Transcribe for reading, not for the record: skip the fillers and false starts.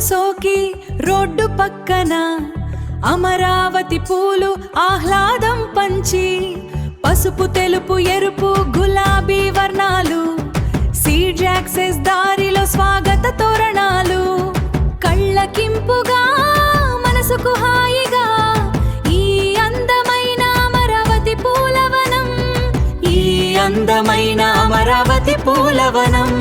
సోకి రోడ్డు పక్కన అమరావతి పూలు ఆహ్లాదం పంచి పసుపు తెలుపు ఎరుపు గులాబీ వర్ణాలు సీడ్ యాక్సెస్ దారిలో స్వాగత తోరణాలు కళ్ళకింపుగా మనసుకు హాయిగా ఈ అందమైన అమరావతి పూలవనం ఈ అందమైన అమరావతి పూలవనం